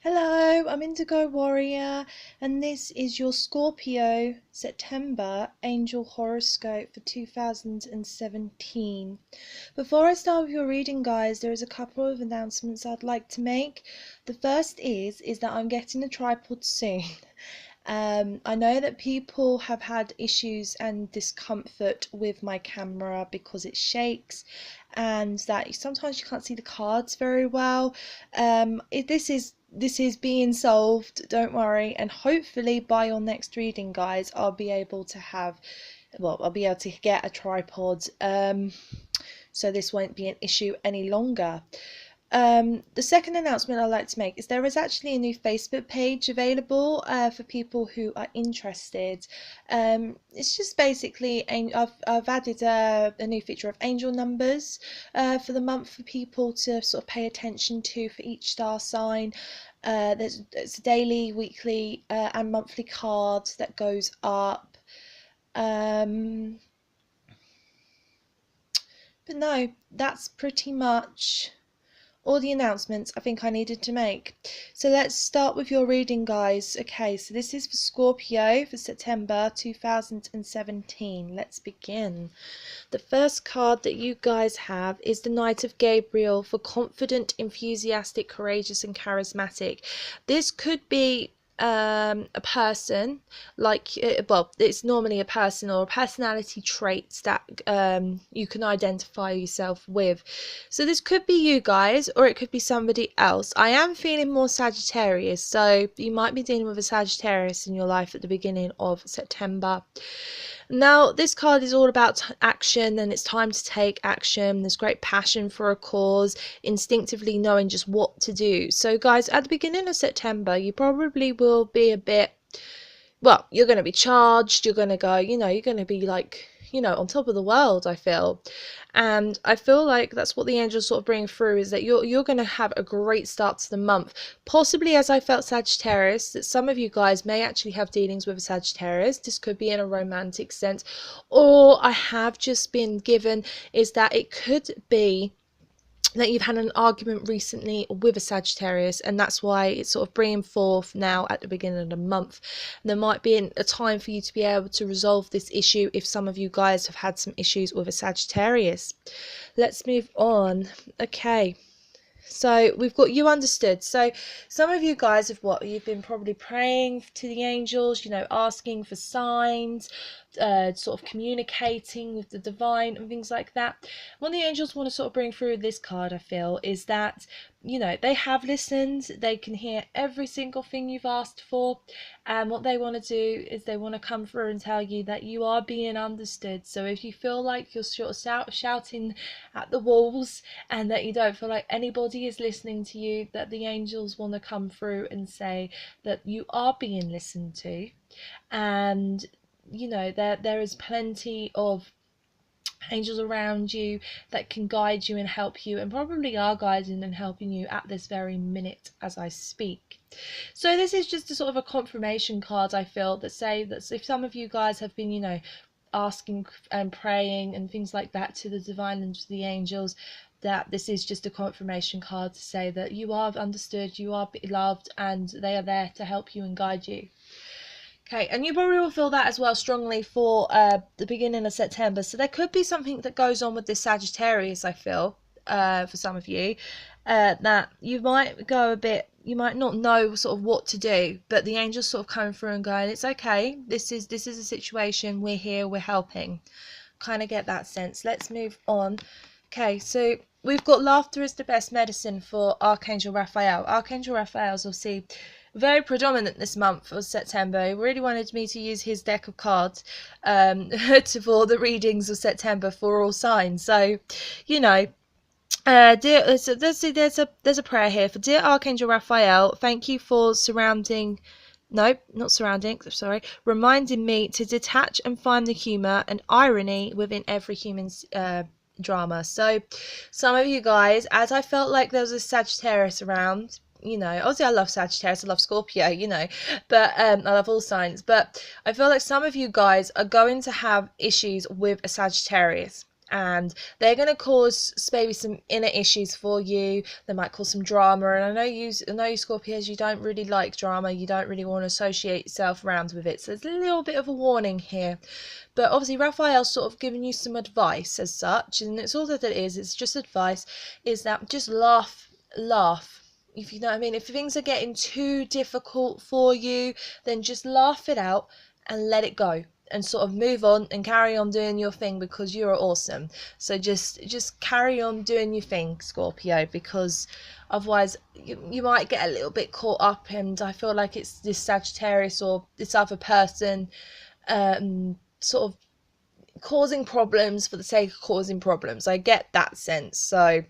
Hello, I'm Indigo Warrior, and this is your Scorpio September Angel Horoscope for 2017. Before I start with your reading, guys, there is a couple of announcements I'd like to make. The first is that I'm getting a tripod soon. I know that people have had issues and discomfort with my camera because it shakes and that sometimes you can't see the cards very well. This is being solved, don't worry, and hopefully by your next reading, guys, I'll be able to get a tripod, so this won't be an issue any longer. The second announcement I'd like to make is there is actually a new Facebook page available for people who are interested. It's just basically I've added a new feature of angel numbers for the month for people to sort of pay attention to for each star sign. It's a daily, weekly, and monthly card that goes up. But no, that's pretty much all the announcements I think I needed to make. So let's start with your reading, guys. Okay, so this is for Scorpio for September 2017. Let's begin. The first card that you guys have is the Knight of Gabriel for confident, enthusiastic, courageous and charismatic. This could be a person, it's normally a person or a personality traits that you can identify yourself with. So this could be you guys, or it could be somebody else. I am feeling more Sagittarius, so you might be dealing with a Sagittarius in your life at the beginning of September. Now, this card is all about action, and it's time to take action. There's great passion for a cause, instinctively knowing just what to do. So, guys, at the beginning of September, you probably will be a bit, well, you're going to be charged. You're going to go, you're going to be like, on top of the world, I feel. And I feel like that's what the angels sort of bring through, is that you're going to have a great start to the month. Possibly, as I felt Sagittarius, that some of you guys may actually have dealings with a Sagittarius. This could be in a romantic sense. Or I have just been given is that it could be that you've had an argument recently with a Sagittarius, and that's why it's sort of bringing forth now at the beginning of the month. There might be a time for you to be able to resolve this issue if some of you guys have had some issues with a Sagittarius. Let's move on. Okay, so we've got you understood. So some of you guys you've been probably praying to the angels, asking for signs, sort of communicating with the divine and things like that. What the angels want to sort of bring through this card, I feel, is that they have listened. They can hear every single thing you've asked for, and what they want to do is they want to come through and tell you that you are being understood. So if you feel like you're sort of shouting at the walls and that you don't feel like anybody is listening to you, that the angels want to come through and say that you are being listened to, and there is plenty of angels around you that can guide you and help you, and probably are guiding and helping you at this very minute as I speak. So this is just a sort of a confirmation card, I feel, that say that if some of you guys have been asking and praying and things like that to the divine and to the angels, that this is just a confirmation card to say that you are understood, you are beloved, and they are there to help you and guide you. Okay, and you probably will feel that as well strongly for the beginning of September. So there could be something that goes on with this Sagittarius, I feel, for some of you, that you might go a bit, you might not know sort of what to do, but the angels sort of come through and going, it's okay, this is a situation, we're here, we're helping. Kind of get that sense. Let's move on. Okay, so we've got laughter is the best medicine for Archangel Raphael. Archangel Raphael's obviously very predominant this month of September. He really wanted me to use his deck of cards for the readings of September for all signs. So, there's a prayer here for dear Archangel Raphael. Thank you for reminding me to detach and find the humour and irony within every human's drama. So some of you guys, as I felt like there was a Sagittarius around, obviously I love Sagittarius, I love Scorpio, but I love all signs, but I feel like some of you guys are going to have issues with a Sagittarius. and they're going to cause maybe some inner issues for you. They might cause some drama, and I know you Scorpios, you don't really like drama, you don't really want to associate yourself around with it, so there's a little bit of a warning here. But obviously Raphael's sort of giving you some advice as such, and it's all that it is, it's just advice, is that just laugh, if you know what I mean. If things are getting too difficult for you, then just laugh it out and let it go, and sort of move on and carry on doing your thing, because you're awesome. So just carry on doing your thing, Scorpio, because otherwise you might get a little bit caught up, and I feel like it's this Sagittarius or this other person sort of causing problems for the sake of causing problems. I get that sense. So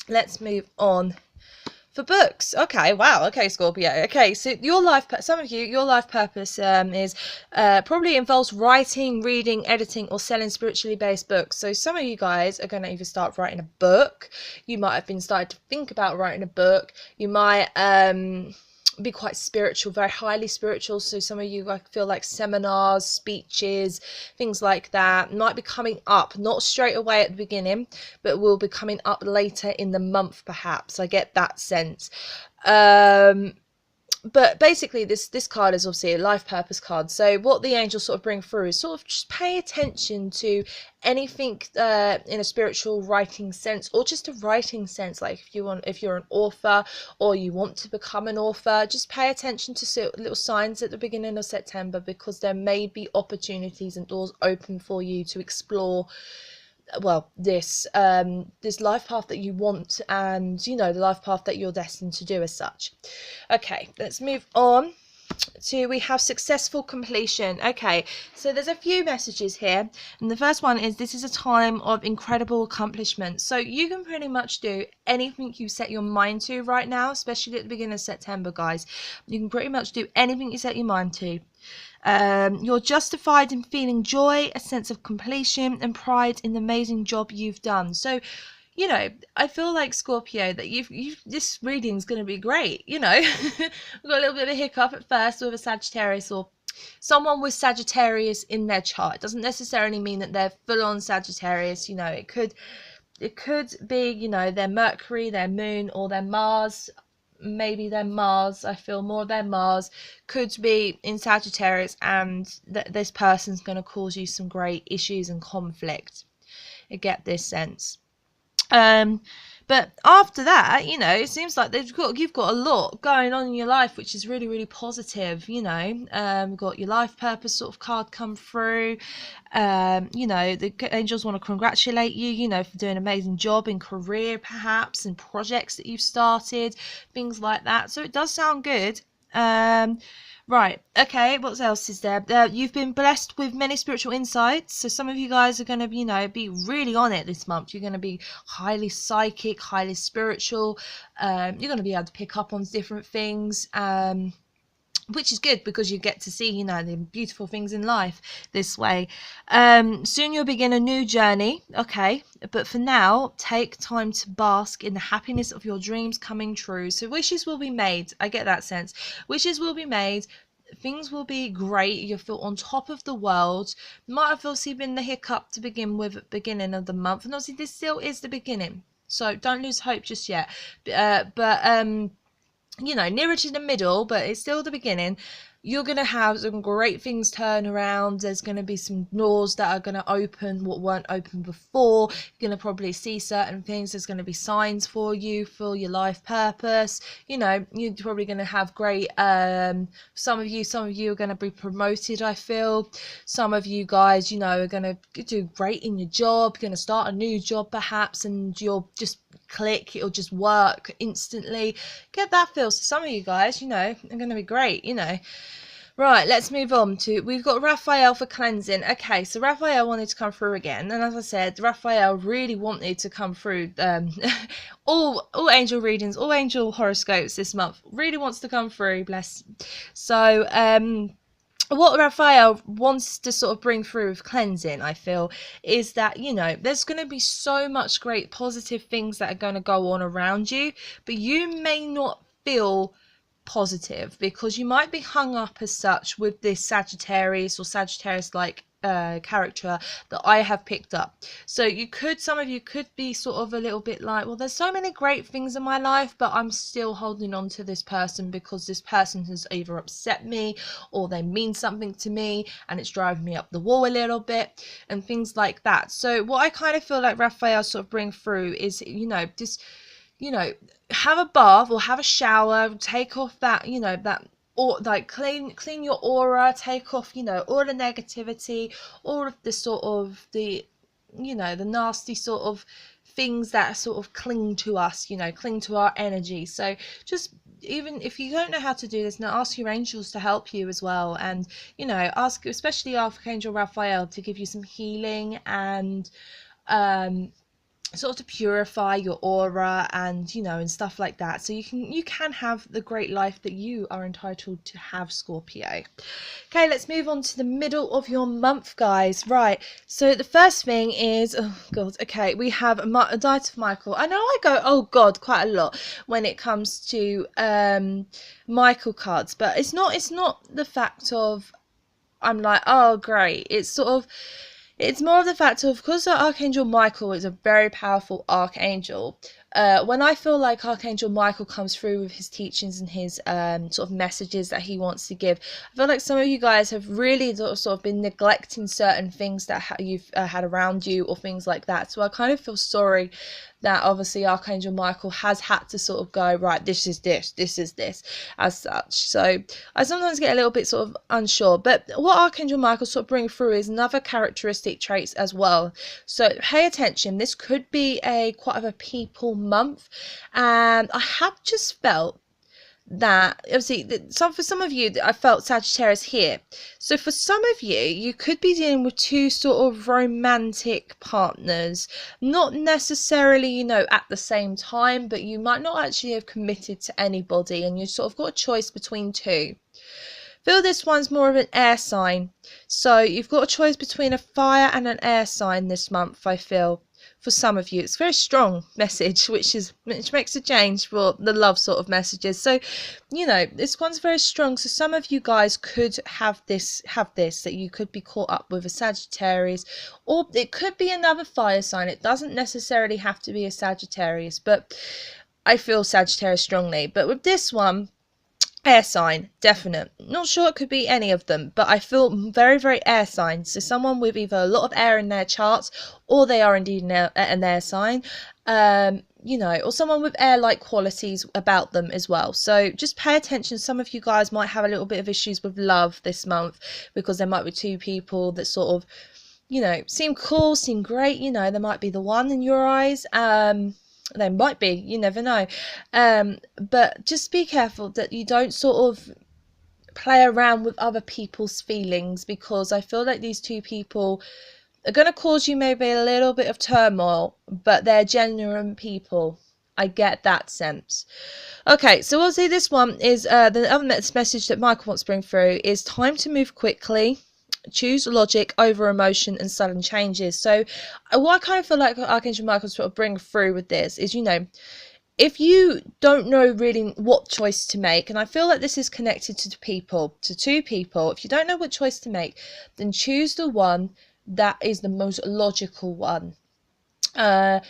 let's move on for books. Okay, wow. Okay, Scorpio. Okay, so your life, some of you, your life purpose is probably involves writing, reading, editing, or selling spiritually based books. So some of you guys are going to either start writing a book. You might have been starting to think about writing a book. You might be quite spiritual, very highly spiritual. So some of you, I feel like seminars, speeches, things like that might be coming up, not straight away at the beginning, but will be coming up later in the month perhaps. I get that sense. But basically this card is obviously a life purpose card. So what the angels sort of bring through is sort of just pay attention to anything in a spiritual writing sense, or just a writing sense. Like if you're an author or you want to become an author, just pay attention to little signs at the beginning of September, because there may be opportunities and doors open for you to explore, well, this life path that you want, and you know, the life path that you're destined to do as such. Okay, let's move on to, we have successful completion. Okay, so there's a few messages here, and the first one is, this is a time of incredible accomplishment. So you can pretty much do anything you set your mind to right now, especially at the beginning of September, guys. You can pretty much do anything you set your mind to. You're justified in feeling joy, a sense of completion, and pride in the amazing job you've done. So, you know, I feel like, Scorpio, that this reading's going to be great. You know, we've got a little bit of a hiccup at first with a Sagittarius or someone with Sagittarius in their chart. It doesn't necessarily mean that they're full-on Sagittarius. You know, it could be, you know, their Mercury, their Moon, or their Mars. Maybe their Mars, I feel more their Mars could be in Sagittarius, and this person's going to cause you some great issues and conflict. I get this sense. But after that, you know, it seems like you've got a lot going on in your life, which is really, really positive. You know, you've got your life purpose sort of card come through. You know, the angels want to congratulate you, you know, for doing an amazing job in career, perhaps, and projects that you've started, things like that. So it does sound good. Right, okay, what else is there? You've been blessed with many spiritual insights. So some of you guys are going to, you know, be really on it this month. You're going to be highly psychic, highly spiritual. You're going to be able to pick up on different things, which is good, because you get to see, you know, the beautiful things in life this way. Soon you'll begin a new journey. Okay, but for now, take time to bask in the happiness of your dreams coming true. So wishes will be made. I get that sense. Wishes will be made. Things will be great. You'll feel on top of the world. Might have obviously been the hiccup to begin with at the beginning of the month, and obviously this still is the beginning, so don't lose hope just yet. But you know, nearer to the middle, but it's still the beginning. You're going to have some great things turn around. There's going to be some doors that are going to open what weren't open before. You're going to probably see certain things. There's going to be signs for you for your life purpose. You know, you're probably going to have great, some of you are going to be promoted, I feel. Some of you guys, you know, are going to do great in your job. You're going to start a new job perhaps, and you'll just click, it'll just work instantly. Get that feel. So some of you guys, you know, are going to be great, you know. Right, let's move on to, we've got Raphael for cleansing. Okay, so Raphael wanted to come through again, and as I said, Raphael really wanted to come through. All angel readings, all angel horoscopes this month, really wants to come through, bless. So what Raphael wants to sort of bring through with cleansing, I feel, is that, you know, there's going to be so much great positive things that are going to go on around you, but you may not feel positive, because you might be hung up as such with this Sagittarius or Sagittarius like character that I have picked up. So some of you could be sort of a little bit like, well, there's so many great things in my life, but I'm still holding on to this person because this person has either upset me or they mean something to me and it's driving me up the wall a little bit and things like that. So what I kind of feel like Raphael sort of bring through is, just, have a bath or have a shower, take off that, that, or like clean your aura, take off, all the negativity, all of the sort of the nasty sort of things that sort of cling to us, cling to our energy. So just, even if you don't know how to do this, now ask your angels to help you as well, and ask especially Archangel Raphael to give you some healing and sort of to purify your aura and and stuff like that, so you can have the great life that you are entitled to have, Scorpio. Okay, let's move on to the middle of your month, guys. Right, so the first thing is, oh god, okay, we have a Diet of Michael. I know I go oh god quite a lot when it comes to Michael cards, but it's not the fact of I'm like, oh great, it's more of the fact of, because Archangel Michael is a very powerful archangel, when I feel like Archangel Michael comes through with his teachings and his sort of messages that he wants to give, I feel like some of you guys have really sort of been neglecting certain things that you've had around you or things like that. So I kind of feel sorry that obviously Archangel Michael has had to sort of go, right, this is this as such. So I sometimes get a little bit sort of unsure, but what Archangel Michael sort of bring through is another characteristic traits as well. So pay attention, this could be quite of a people month, and I have just felt that obviously for some of you, I felt Sagittarius here. So for some of you, you could be dealing with two sort of romantic partners, not necessarily at the same time, but you might not actually have committed to anybody and you sort of got a choice between two. Feel this one's more of an air sign, so you've got a choice between a fire and an air sign this month. I feel for some of you it's a very strong message, which makes a change for the love sort of messages. So this one's very strong, so some of you guys could have this that you could be caught up with a Sagittarius, or it could be another fire sign. It doesn't necessarily have to be a Sagittarius, but I feel Sagittarius strongly. But with this one, air sign, definite. Not sure it could be any of them, but I feel very, very air sign. So someone with either a lot of air in their charts, or they are indeed an air sign, or someone with air-like qualities about them as well. So just pay attention. Some of you guys might have a little bit of issues with love this month, because there might be two people that sort of, seem cool, seem great. There might be the one in your eyes. They might be, you never know, but just be careful that you don't sort of play around with other people's feelings, because I feel like these two people are going to cause you maybe a little bit of turmoil, but they're genuine people. I get that sense. Okay, so obviously this one is the other message that Michael wants to bring through is time to move quickly. Choose logic over emotion and sudden changes. So what I kind of feel like Archangel Michael sort of bring through with this is, if you don't know really what choice to make, and I feel like this is connected to two people, if you don't know what choice to make, then choose the one that is the most logical one. So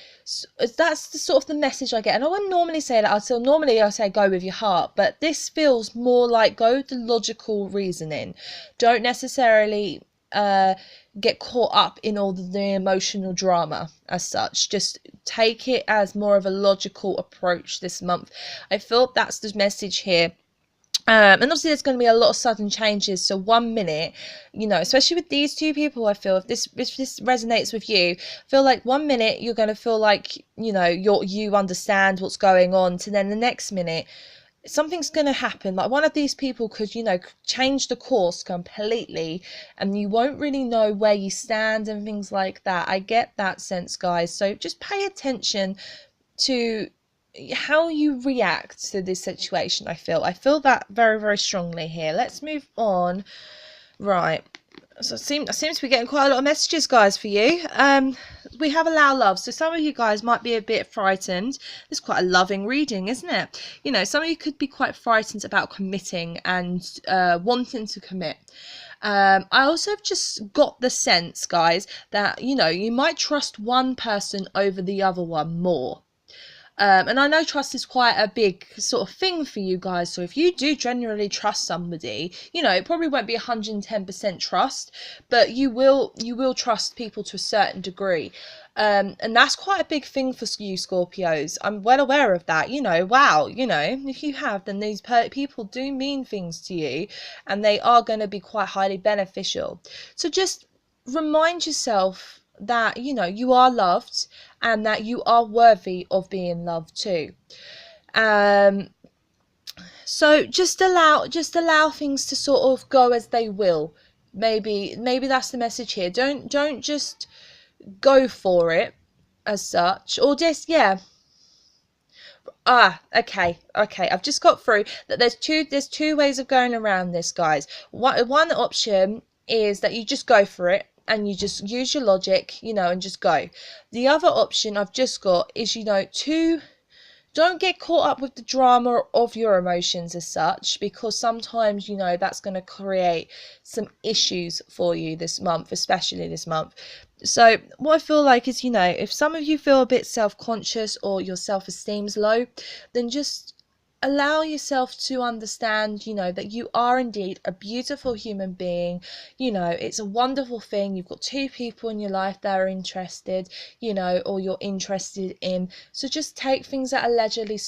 that's the sort of the message I get, and I wouldn't normally say that. Normally I say go with your heart, but this feels more like go with the logical reasoning. Don't necessarily get caught up in all the emotional drama as such. Just take it as more of a logical approach this month. I feel that's the message here. And obviously there's going to be a lot of sudden changes. So 1 minute, especially with these two people, I feel if this resonates with you, feel like 1 minute you're going to feel like you understand what's going on, to then the next minute something's going to happen. Like one of these people could change the course completely, and you won't really know where you stand and things like that. I get that sense, guys. So just pay attention to how you react to this situation. I feel that very, very strongly here. Let's move on. Right, so I seem to be getting quite a lot of messages, guys, for you. We have allow love. So some of you guys might be a bit frightened. It's quite a loving reading, isn't it? Some of you could be quite frightened about committing and wanting to commit. I also have just got the sense, guys, that, you know, you might trust one person over the other one more. And I know trust is quite a big sort of thing for you guys. So if you do genuinely trust somebody, you know, it probably won't be 110% trust, but you will trust people to a certain degree. And that's quite a big thing for you Scorpios. I'm well aware of that. You know, wow, you know, if you have, then these people do mean things to you, and they are going to be quite highly beneficial. So just remind yourself that, you know, you are loved and that you are worthy of being loved too. So just allow things to sort of go as they will. Maybe that's the message here. Don't just go for it as such, or just, yeah. Okay. I've just got through that there's two ways of going around this, guys. One option is that you just go for it and you just use your logic, you know, and just go. The other option I've just got is, you know, don't get caught up with the drama of your emotions as such, because sometimes, you know, that's going to create some issues for you this month, especially this month. So what I feel like is, you know, if some of you feel a bit self-conscious or your self-esteem's low, then just allow yourself to understand, you know, that you are indeed a beautiful human being. You know, it's a wonderful thing. You've got two people in your life that are interested, you know, or you're interested in. So just take things at a leisurely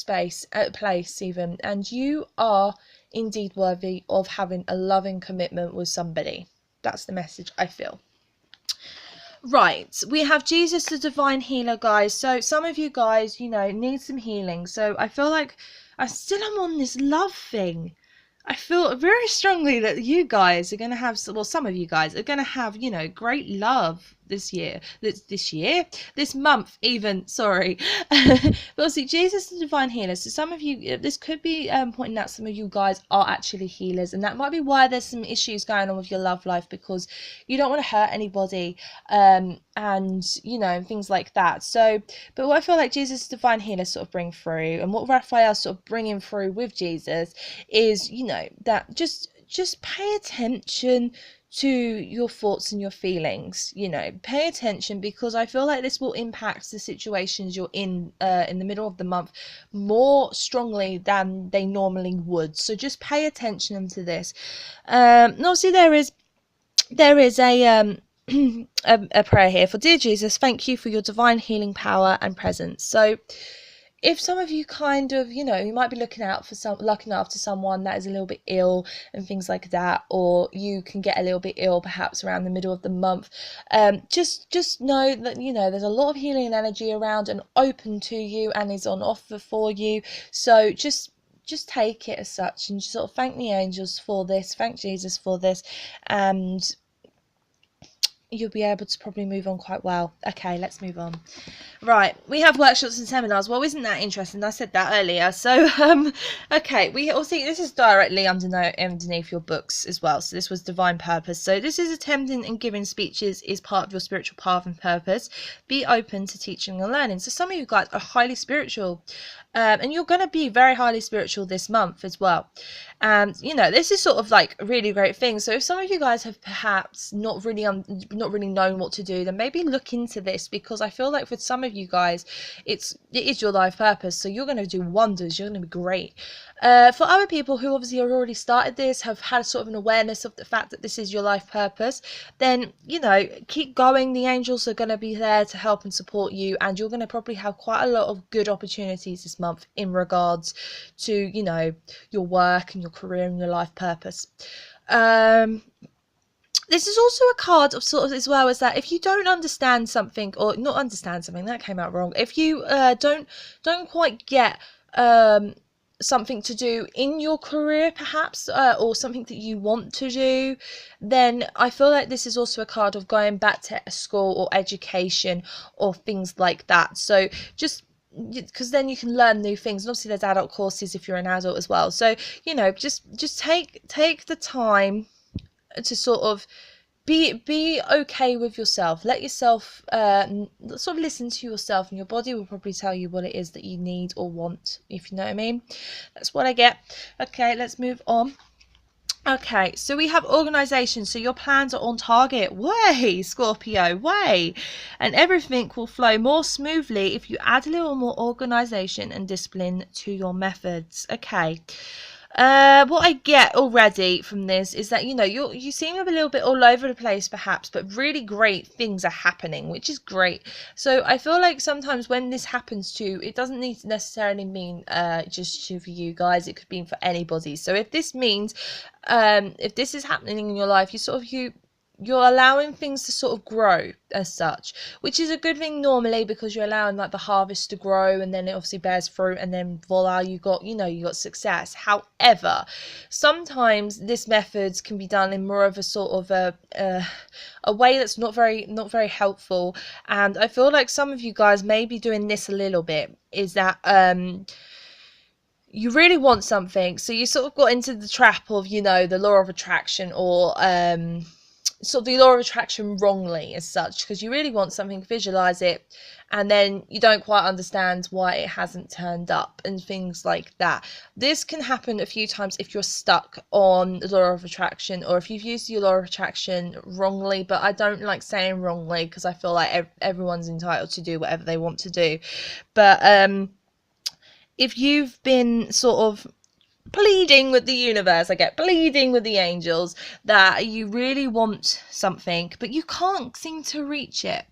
place even, and you are indeed worthy of having a loving commitment with somebody. That's the message I feel. Right, we have Jesus the divine healer, guys. So some of you guys, you know, need some healing. So I feel like I still am on this love thing. I feel very strongly that you guys are going to have, well, some of you guys are going to have, you know, great love this month even, sorry. But obviously, Jesus the divine healer. So some of you, this could be pointing out some of you guys are actually healers, and that might be why there's some issues going on with your love life, because you don't want to hurt anybody, and, you know, things like that. So, but what I feel like Jesus the divine healer sort of bring through, and what Raphael sort of bringing through with Jesus is, you know, that just pay attention to your thoughts and your feelings. You know, pay attention, because I feel like this will impact the situations you're in the middle of the month more strongly than they normally would. So just pay attention to this. And obviously there is a a prayer here for: dear Jesus, thank you for your divine healing power and presence. So if some of you kind of, you know, you might be looking after someone that is a little bit ill and things like that, or you can get a little bit ill perhaps around the middle of the month, just know that, you know, there's a lot of healing energy around and open to you and is on offer for you. So just take it as such, and just sort of thank the angels for this, thank Jesus for this, and you'll be able to probably move on quite well. Okay, let's move on. Right, we have workshops and seminars. Well, isn't that interesting? I said that earlier. So, okay, we also, this is directly underneath your books as well. So this was divine purpose. So this is attending and giving speeches is part of your spiritual path and purpose. Be open to teaching and learning. So some of you guys are highly spiritual, and you're going to be very highly spiritual this month as well. And, you know, this is sort of like a really great thing. So if some of you guys have perhaps not really known what to do, then maybe look into this, because I feel like for some of you guys, it is your life purpose. So you're going to do wonders. You're going to be great. For other people who obviously have already started this, have had sort of an awareness of the fact that this is your life purpose, then, you know, keep going. The angels are going to be there to help and support you, and you're going to probably have quite a lot of good opportunities this month in regards to, you know, your work and your career and your life purpose. This is also a card of sort of, as well as that, if you don't understand something, or not understand something, that came out wrong, if you don't quite get something to do in your career perhaps, or something that you want to do, then I feel like this is also a card of going back to school or education or things like that. So just because then you can learn new things, and obviously there's adult courses if you're an adult as well. So, you know, just take the time to sort of be okay with yourself. Let yourself sort of listen to yourself, and your body will probably tell you what it is that you need or want, if you know what I mean. That's what I get. Okay, let's move on. Okay, so we have organisation. So your plans are on target. Way, Scorpio, way. And everything will flow more smoothly if you add a little more organisation and discipline to your methods. Okay. What I get already from this is that, you know, you seem a little bit all over the place perhaps, but really great things are happening, which is great. So I feel like sometimes when this happens to, it doesn't need to necessarily mean just for you guys, it could be for anybody. So if this means if this is happening in your life, you're allowing things to sort of grow as such, which is a good thing normally, because you're allowing like the harvest to grow, and then it obviously bears fruit, and then voila, you got success. However, sometimes this methods can be done in more of a sort of a way that's not very helpful. And I feel like some of you guys may be doing this a little bit, is that you really want something, so you sort of got into the trap of, you know, the law of attraction, or sort of the law of attraction wrongly as such, because you really want something, visualize it, and then you don't quite understand why it hasn't turned up and things like that. This can happen a few times if you're stuck on the law of attraction, or if you've used your law of attraction wrongly. But I don't like saying wrongly, because I feel like everyone's entitled to do whatever they want to do. But if you've been sort of pleading with the universe, I get pleading with the angels, that you really want something but you can't seem to reach it.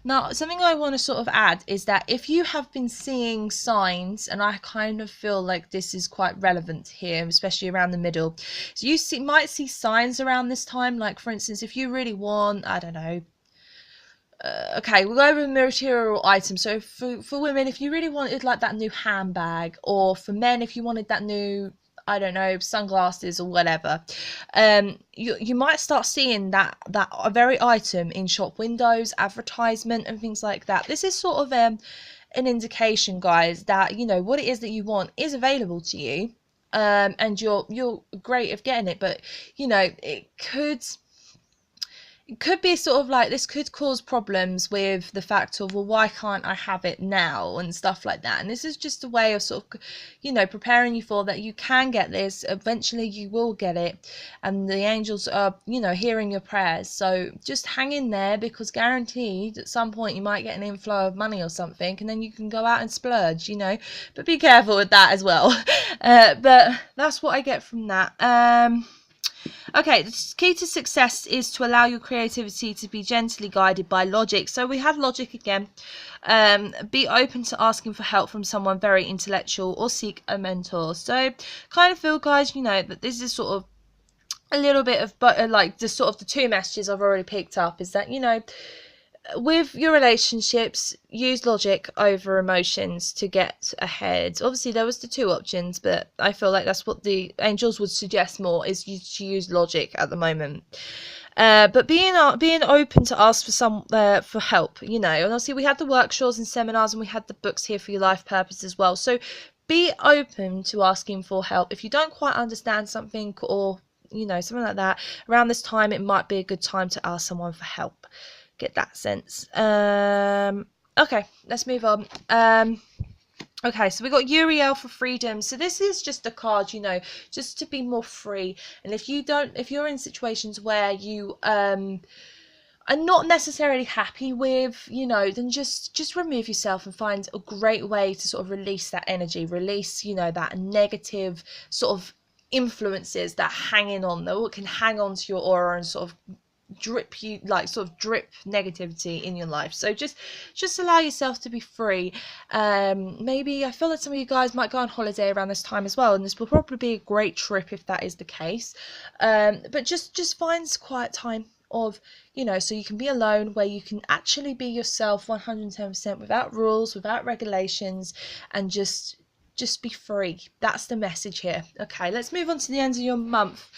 Now, something I want to sort of add is that if you have been seeing signs, and I kind of feel like this is quite relevant here, especially around the middle, so you might see signs around this time, like for instance, if you really want, I don't know, okay, we'll go over material items. So for women, if you really wanted like that new handbag, or for men, if you wanted that new, I don't know, sunglasses or whatever, you might start seeing that very item in shop windows, advertisement and things like that. This is sort of an indication, guys, that, you know, what it is that you want is available to you, and you're great at getting it. But, you know, it could be sort of like, this could cause problems with the fact of, well, why can't I have it now, and stuff like that. And this is just a way of sort of, you know, preparing you for that. You can get this eventually, you will get it, and the angels are, you know, hearing your prayers. So just hang in there, because guaranteed at some point you might get an inflow of money or something, and then you can go out and splurge, you know. But be careful with that as well. But that's what I get from that. Okay, the key to success is to allow your creativity to be gently guided by logic. So we have logic again. Be open to asking for help from someone very intellectual, or seek a mentor. So kind of feel, guys, you know, that this is sort of a little bit of, but like the sort of the two messages I've already picked up is that, you know, with your relationships, use logic over emotions to get ahead. Obviously there was the two options, but I feel like that's what the angels would suggest more, is you to use logic at the moment. But being open to ask for help, you know. And obviously we had the workshops and seminars, and we had the books here for your life purpose as well. So be open to asking for help if you don't quite understand something, or, you know, something like that. Around this time, it might be a good time to ask someone for help. Get that sense. Okay, let's move on. Okay, so we got Uriel for freedom. So this is just a card, you know, just to be more free. And if you're in situations where you are not necessarily happy with, you know, then just remove yourself and find a great way to sort of release that energy, release, you know, that negative sort of influences that hanging on, that can hang on to your aura and sort of drip negativity in your life. So just allow yourself to be free. Maybe I feel that some of you guys might go on holiday around this time as well, and this will probably be a great trip if that is the case. But just find quiet time of, you know, so you can be alone, where you can actually be yourself 110% without rules, without regulations, and just be free. That's the message here. Okay, let's move on to the end of your month.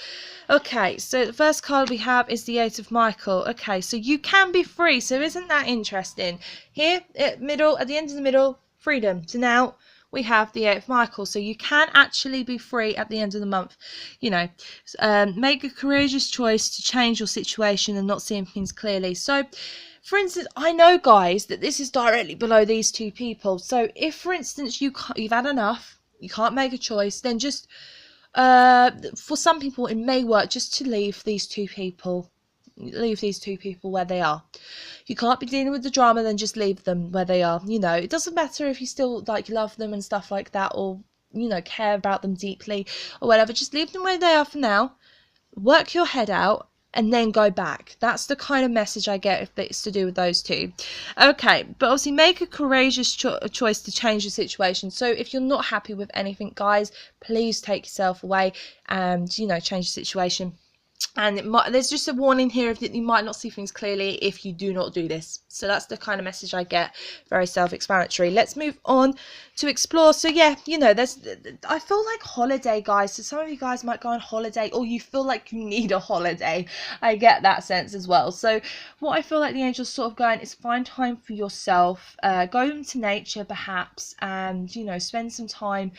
Okay, so the first card we have is the Eight of Michael. Okay, so you can be free. So isn't that interesting? Here at the end of the middle, freedom. So now we have the Eight of Michael. So you can actually be free at the end of the month. You know, make a courageous choice to change your situation and not seeing things clearly. So for instance, I know, guys, that this is directly below these two people. So if, for instance, you've had enough, you can't make a choice, then just For some people it may work just to leave these two people where they are. You can't be dealing with the drama, then just leave them where they are. You know, it doesn't matter if you still like love them and stuff like that, or you know, care about them deeply or whatever. Just leave them where they are for now, work your head out, and then go back. That's the kind of message I get if it's to do with those two. Okay, but obviously make a courageous choice to change the situation. So if you're not happy with anything, guys, please take yourself away and, you know, change the situation. And there's just a warning here that you might not see things clearly if you do not do this. So that's the kind of message I get. Very self-explanatory. Let's move on to explore. So yeah, you know, I feel like holiday, guys. So some of you guys might go on holiday, or you feel like you need a holiday. I get that sense as well. So what I feel like the angels sort of going is find time for yourself. Go into nature perhaps, and, you know, spend some time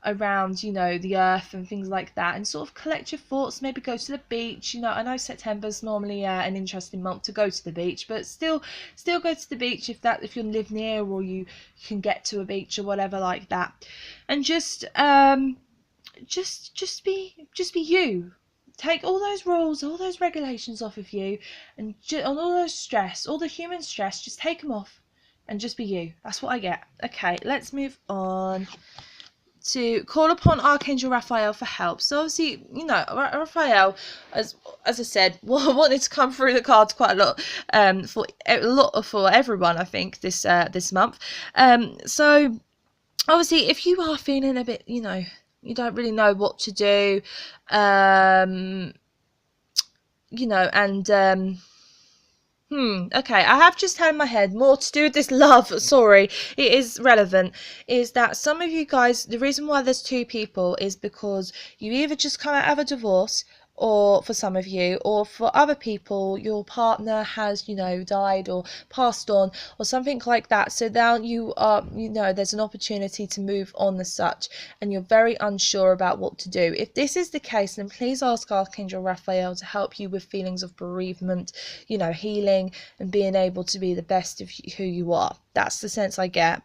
around, you know, the earth and things like that, and sort of collect your thoughts. Maybe go to the beach. You know, I know September's normally an interesting month to go to the beach, but still go to the beach if you live near, or you can get to a beach or whatever like that, and just be you. Take all those rules, all those regulations off of you, and all those stress, all the human stress, just take them off and just be you. That's what I get. Okay, let's move on to call upon Archangel Raphael for help. So obviously, you know, Raphael, as I said, wanted to come through the cards quite a lot, for everyone, I think, this month. So obviously, if you are feeling a bit, you know, you don't really know what to do, you know, and okay, I have just had in my head more to do with this love. Sorry, it is relevant. Is that some of you guys, the reason why there's two people is because you either just come out of a divorce, or for some of you, or for other people, your partner has, you know, died or passed on or something like that. So now you are, you know, there's an opportunity to move on as such, and you're very unsure about what to do. If this is the case, then please ask Archangel Raphael to help you with feelings of bereavement, you know, healing, and being able to be the best of who you are. That's the sense I get.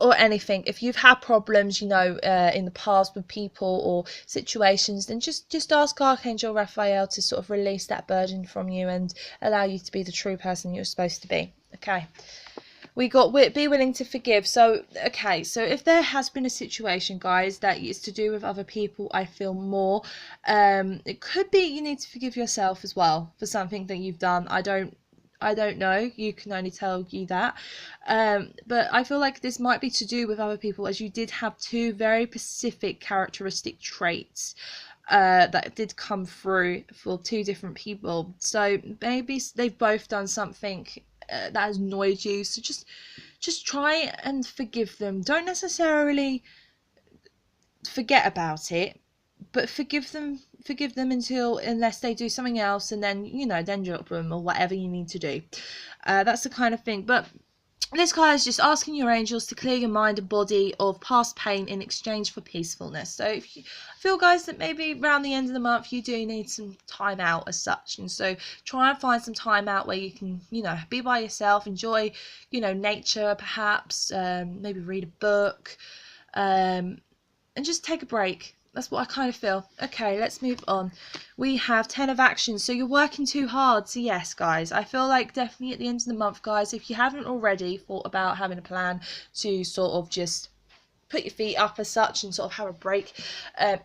Or anything, if you've had problems, you know, in the past with people or situations, then just ask Archangel Raphael to sort of release that burden from you and allow you to be the true person you're supposed to be. Okay, we got be willing to forgive. So okay, so if there has been a situation, guys, that is to do with other people, I feel more, it could be you need to forgive yourself as well for something that you've done. I don't know, you can only tell you that, but I feel like this might be to do with other people, as you did have two very specific characteristic traits that did come through for two different people. So maybe they've both done something that has annoyed you, so just try and forgive them. Don't necessarily forget about it, but forgive them unless they do something else, and then, you know, then drop them or whatever you need to do. That's the kind of thing. But this card is just asking your angels to clear your mind and body of past pain in exchange for peacefulness. So if you feel, guys, that maybe around the end of the month you do need some time out as such, and so try and find some time out where you can, you know, be by yourself, enjoy, you know, nature perhaps, maybe read a book, and just take a break. That's what I kind of feel. Okay, let's move on. We have 10 of Action. So you're working too hard. So yes, guys, I feel like definitely at the end of the month, guys, if you haven't already thought about having a plan to sort of just put your feet up as such and sort of have a break,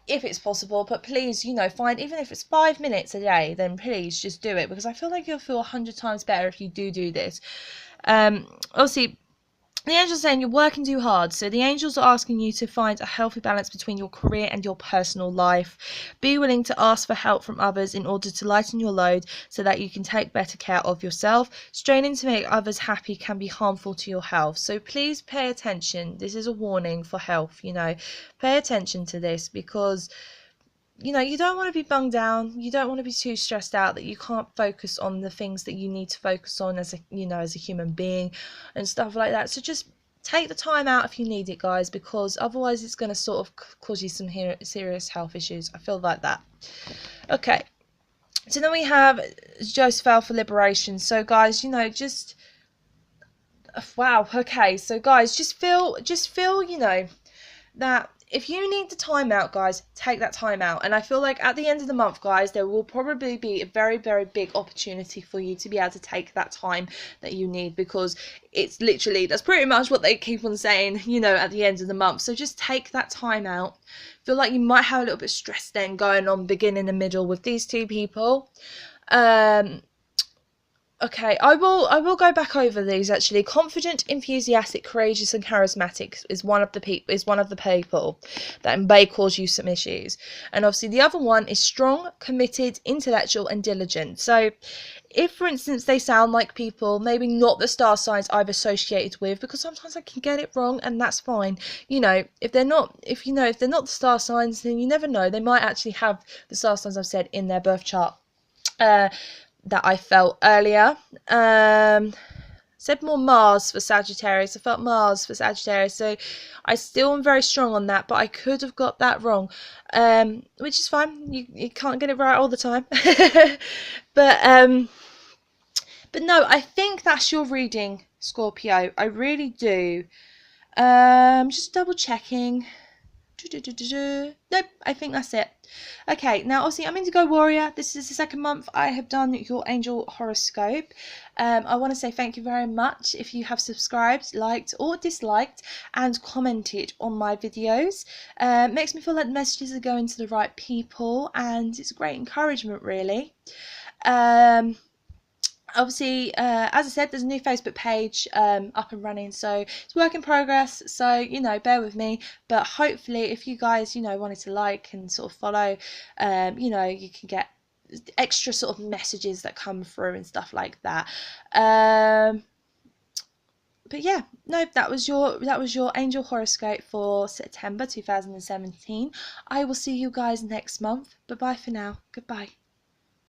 if it's possible, but please, you know, find, even if it's 5 minutes a day, then please just do it, because I feel like you'll feel 100 times better if you do this. Obviously, the angels are saying you're working too hard. So the angels are asking you to find a healthy balance between your career and your personal life. Be willing to ask for help from others in order to lighten your load so that you can take better care of yourself. Straining to make others happy can be harmful to your health. So please pay attention. This is a warning for health, you know. Pay attention to this, because you know, you don't want to be bunged down. You don't want to be too stressed out that you can't focus on the things that you need to focus on as a, you know, as a human being and stuff like that. So just take the time out if you need it, guys, because otherwise it's going to sort of cause you some serious health issues. I feel like that. Okay. So then we have Joseph for liberation. So guys, you know, just Wow, okay, so guys, just feel, you know, that if you need the time out, guys, take that time out. And I feel like at the end of the month, guys, there will probably be a very, very big opportunity for you to be able to take that time that you need, because it's literally, that's pretty much what they keep on saying, you know, at the end of the month. So just take that time out. Feel like you might have a little bit of stress then going on beginning and middle with these two people. Okay, I will go back over these actually. Confident, enthusiastic, courageous, and charismatic is one of the people that may cause you some issues. And obviously the other one is strong, committed, intellectual, and diligent. So if for instance they sound like people maybe not the star signs I've associated with, because sometimes I can get it wrong and that's fine. You know, if they're not the star signs, then you never know. They might actually have the star signs I've said in their birth chart. That I felt earlier. Said more Mars for Sagittarius. I felt Mars for Sagittarius, so I still am very strong on that, but I could have got that wrong, which is fine. You can't get it right all the time. But no, I think that's your reading, Scorpio. I really do. Just double checking. Nope, I think that's it. Okay, now obviously I'm Indigo Warrior. This is the second month I have done your angel horoscope. I want to say thank you very much if you have subscribed, liked or disliked and commented on my videos. Makes me feel like the messages are going to the right people and it's a great encouragement really. Obviously, as I said, there's a new Facebook page up and running, so it's work in progress, so, you know, bear with me, but hopefully if you guys, you know, wanted to like and sort of follow, you know, you can get extra sort of messages that come through and stuff like that. But yeah, no, that was your angel horoscope for September 2017. I will see you guys next month. Bye bye for now. Goodbye.